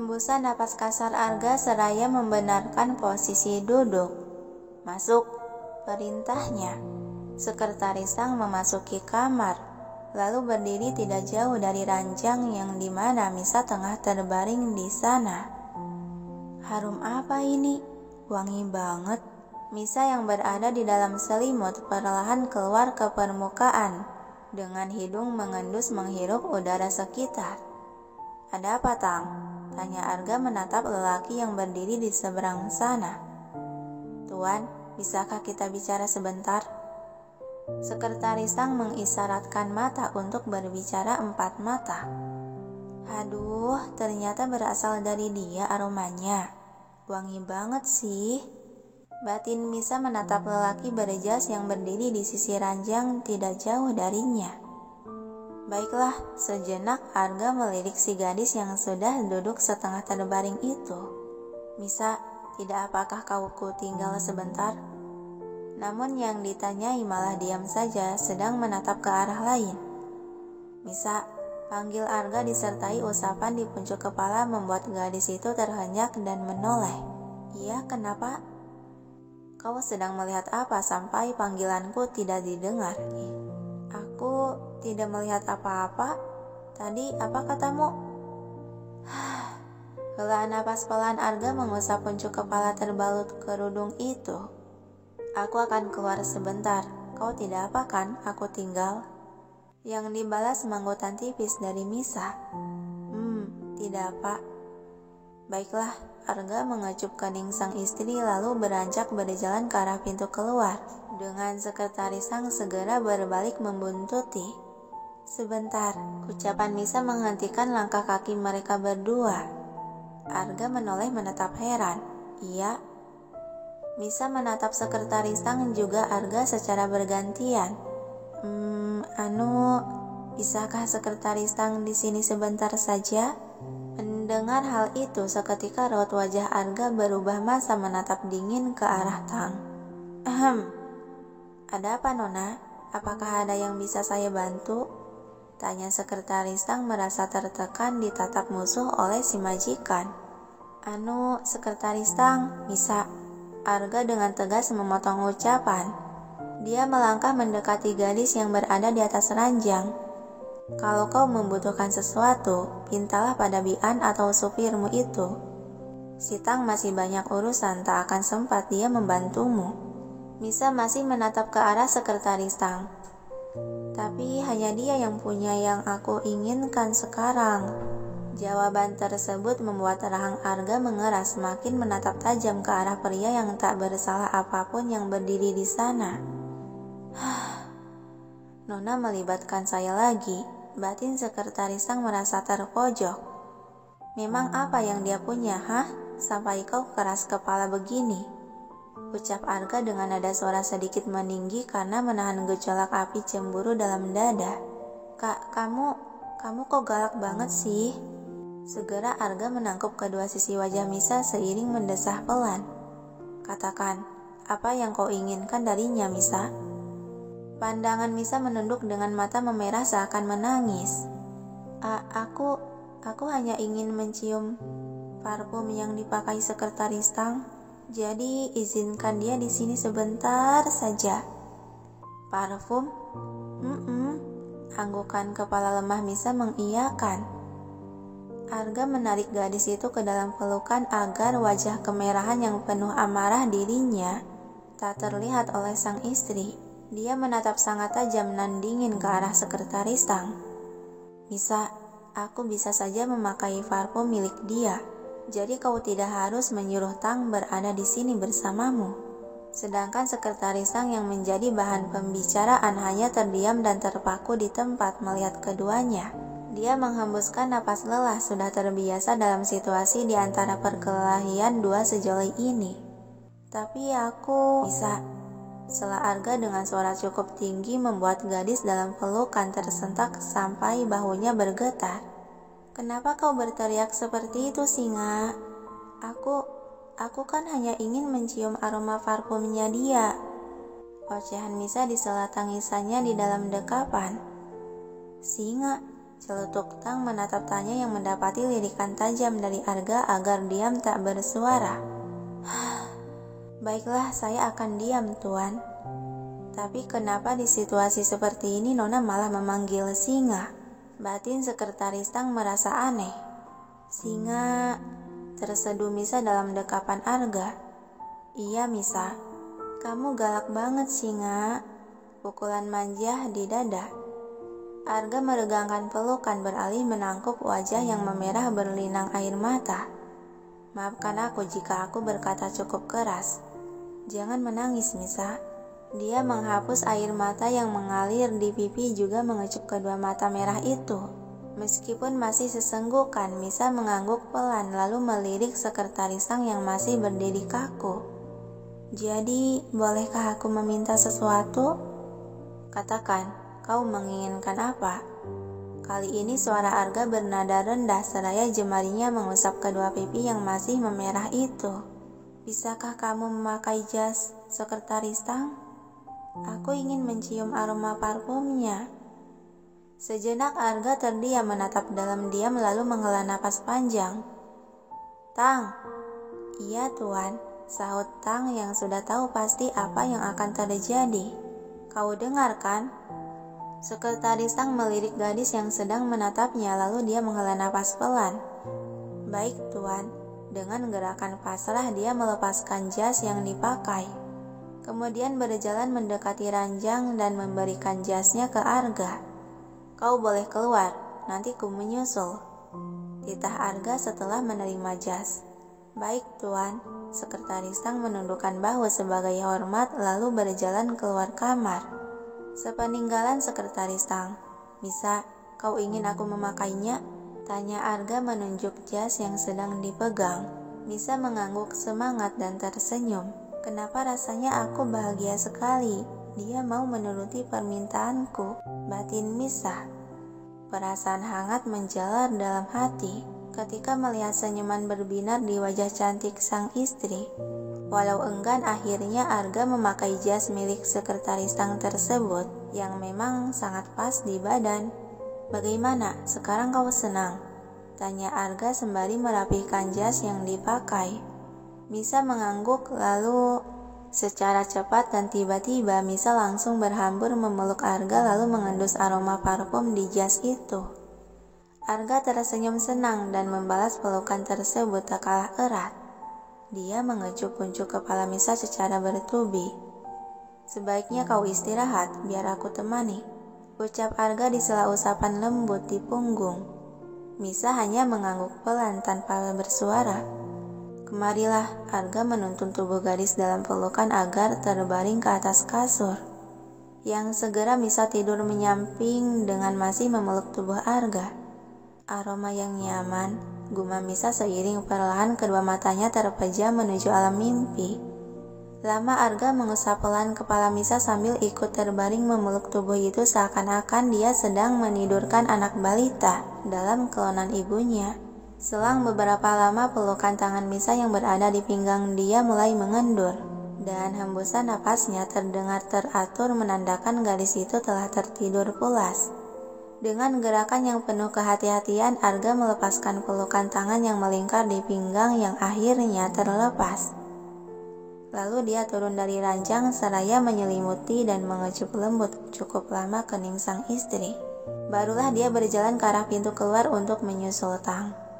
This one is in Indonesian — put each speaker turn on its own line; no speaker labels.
Hembusan napas kasar Arga seraya membenarkan posisi duduk. "Masuk," perintahnya. Sekretaris Sang memasuki kamar, lalu berdiri tidak jauh dari ranjang yang dimana Misa tengah terbaring di sana. Harum apa ini? Wangi banget. Misa yang berada di dalam selimut perlahan keluar ke permukaan, dengan hidung mengendus menghirup udara sekitar. "Ada apa, Tang?" tanya Arga menatap lelaki yang berdiri di seberang sana. "Tuan, bisakah kita bicara sebentar?" Sekretaris Sang mengisyaratkan mata untuk berbicara empat mata. Aduh, ternyata berasal dari dia aromanya. Wangi banget sih. Batin Misa menatap lelaki berjas yang berdiri di sisi ranjang tidak jauh darinya. Baiklah, sejenak Arga melirik si gadis yang sudah duduk setengah terbaring itu. "Misa, tidak apakah kau tinggal sebentar?" Namun yang ditanyai malah diam saja, sedang menatap ke arah lain. "Misa," panggil Arga disertai usapan di puncuk kepala membuat gadis itu terhenyak dan menoleh. "Iya, kenapa?" "Kau sedang melihat apa sampai panggilanku tidak didengar?" "Aku tidak melihat apa-apa. Tadi apa katamu?" Hela napas pelan Arga mengusap puncuk kepala terbalut kerudung itu. "Aku akan keluar sebentar. Kau tidak apa kan aku tinggal?" Yang dibalas manggutan tipis dari Misa. Tidak apa." "Baiklah." Arga mengecup kening sang istri lalu beranjak berjalan ke arah pintu keluar, dengan sekretaris Sang segera berbalik membuntuti. "Sebentar," ucapan Misa menghentikan langkah kaki mereka berdua. Arga menoleh menatap heran. "Iya." Misa menatap sekretaris Sang juga Arga secara bergantian. Bisakah sekretaris Sang di sini sebentar saja?" Mendengar hal itu, seketika raut wajah Arga berubah masa menatap dingin ke arah Tang. "Ada apa, Nona? Apakah ada yang bisa saya bantu?" tanya sekretaris Tang merasa tertekan ditatap musuh oleh si majikan. Sekretaris Tang, Misa." Arga dengan tegas memotong ucapan. Dia melangkah mendekati gadis yang berada di atas ranjang. "Kalau kau membutuhkan sesuatu, pintalah pada Bian atau supirmu itu. Si Tang masih banyak urusan, tak akan sempat dia membantumu." Misa masih menatap ke arah sekretaris Tang. "Tapi hanya dia yang punya yang aku inginkan sekarang." Jawaban tersebut membuat rahang Arga mengeras, semakin menatap tajam ke arah pria yang tak bersalah apapun yang berdiri di sana. "Nona melibatkan saya lagi." Batin sekretaris Sang merasa terpojok. "Memang apa yang dia punya, sampai kau keras kepala begini?" ucap Arga dengan nada suara sedikit meninggi karena menahan gejolak api cemburu dalam dada. Kamu kok galak banget sih?" Segera Arga menangkup kedua sisi wajah Misa seiring mendesah pelan. "Katakan, apa yang kau inginkan darinya, Misa?" Pandangan Misa menunduk dengan mata memerah seakan menangis. Aku hanya ingin mencium parfum yang dipakai sekretaris Tang. Jadi izinkan dia di sini sebentar saja." "Parfum?" Anggukan kepala lemah Misa mengiyakan. Arga menarik gadis itu ke dalam pelukan agar wajah kemerahan yang penuh amarah dirinya tak terlihat oleh sang istri. Dia menatap sangat tajam dan dingin ke arah sekretaris Tang. "Misa, aku bisa saja memakai parfum milik dia. Jadi kau tidak harus menyuruh Tang berada di sini bersamamu." Sedangkan sekretaris Tang yang menjadi bahan pembicaraan hanya terdiam dan terpaku di tempat melihat keduanya. Dia menghembuskan napas lelah, sudah terbiasa dalam situasi di antara perkelahian dua sejoli ini. "Tapi aku..." "Bisa," sela Arga dengan suara cukup tinggi membuat gadis dalam pelukan tersentak sampai bahunya bergetar. "Kenapa kau berteriak seperti itu, Singa? Aku kan hanya ingin mencium aroma parfumnya dia." Ocehan Misa disela tangisannya di dalam dekapan. "Singa? Celetuk Tang menatap Tanya yang mendapati lirikan tajam dari Arga agar diam tak bersuara. Baiklah, saya akan diam, Tuan. Tapi kenapa di situasi seperti ini Nona malah memanggil Singa? Batin Sekretaris Tang merasa aneh. Singa, terseduh Misa dalam dekapan Arga. Iya Misa, kamu galak banget Singa. Pukulan manja di dada. Arga meregangkan pelukan beralih menangkup wajah yang memerah berlinang air mata. Maafkan aku jika aku berkata cukup keras. Jangan menangis Misa. Dia menghapus air mata yang mengalir di pipi juga mengecup kedua mata merah itu. Meskipun masih sesenggukan, Misa mengangguk pelan lalu melirik Sekretaris Tang yang masih berdiri kaku. Jadi, bolehkah aku meminta sesuatu? Katakan, kau menginginkan apa? Kali ini suara Arga bernada rendah seraya jemarinya mengusap kedua pipi yang masih memerah itu. Bisakah kamu memakai jas, Sekretaris Tang? Aku ingin mencium aroma parfumnya. Sejenak Arga terdiam menatap dalam diam lalu menghela napas panjang. Tang. Iya Tuan, sahut Tang yang sudah tahu pasti apa yang akan terjadi. Kau dengar kan? Sekretaris Tang melirik gadis yang sedang menatapnya lalu dia menghela napas pelan. Baik Tuan, dengan gerakan pasrah dia melepaskan jas yang dipakai. Kemudian berjalan mendekati ranjang dan memberikan jasnya ke Arga. Kau boleh keluar, nanti ku menyusul. Titah Arga setelah menerima jas. Baik Tuan, Sekretaris Tang menundukkan bahu sebagai hormat lalu berjalan keluar kamar. Sepeninggalan Sekretaris Tang, Misa, kau ingin aku memakainya? Tanya Arga menunjuk jas yang sedang dipegang. Misa mengangguk semangat dan tersenyum. Kenapa rasanya aku bahagia sekali? Dia mau menuruti permintaanku, batin Misa. Perasaan hangat menjalar dalam hati ketika melihat senyuman berbinar di wajah cantik sang istri. Walau enggan, akhirnya Arga memakai jas milik Sekretaris Tang tersebut yang memang sangat pas di badan. Bagaimana, sekarang kau senang? Tanya Arga sembari merapikan jas yang dipakai. Misa mengangguk lalu secara cepat dan tiba-tiba Misa langsung berhambur memeluk Arga lalu mengendus aroma parfum di jas itu. Arga tersenyum senang dan membalas pelukan tersebut tak kalah erat. Dia mengecup kuncup kepala Misa secara bertubi. Sebaiknya kau istirahat, biar aku temani, ucap Arga di sela usapan lembut di punggung. Misa hanya mengangguk pelan tanpa bersuara. Kemarilah, Arga menuntun tubuh gadis dalam pelukan agar terbaring ke atas kasur. Yang segera Misa tidur menyamping dengan masih memeluk tubuh Arga. Aroma yang nyaman, gumam Misa seiring perlahan kedua matanya terpejam menuju alam mimpi. Lama Arga mengusap pelan kepala Misa sambil ikut terbaring memeluk tubuh itu seakan-akan dia sedang menidurkan anak balita dalam kelonan ibunya. Selang beberapa lama pelukan tangan Misa yang berada di pinggang dia mulai mengendur, dan hembusan napasnya terdengar teratur menandakan gadis itu telah tertidur pulas. Dengan gerakan yang penuh kehati-hatian, Arga melepaskan pelukan tangan yang melingkar di pinggang yang akhirnya terlepas. Lalu dia turun dari ranjang seraya menyelimuti dan mengecup lembut cukup lama kening sang istri. Barulah dia berjalan ke arah pintu keluar untuk menyusul Tang.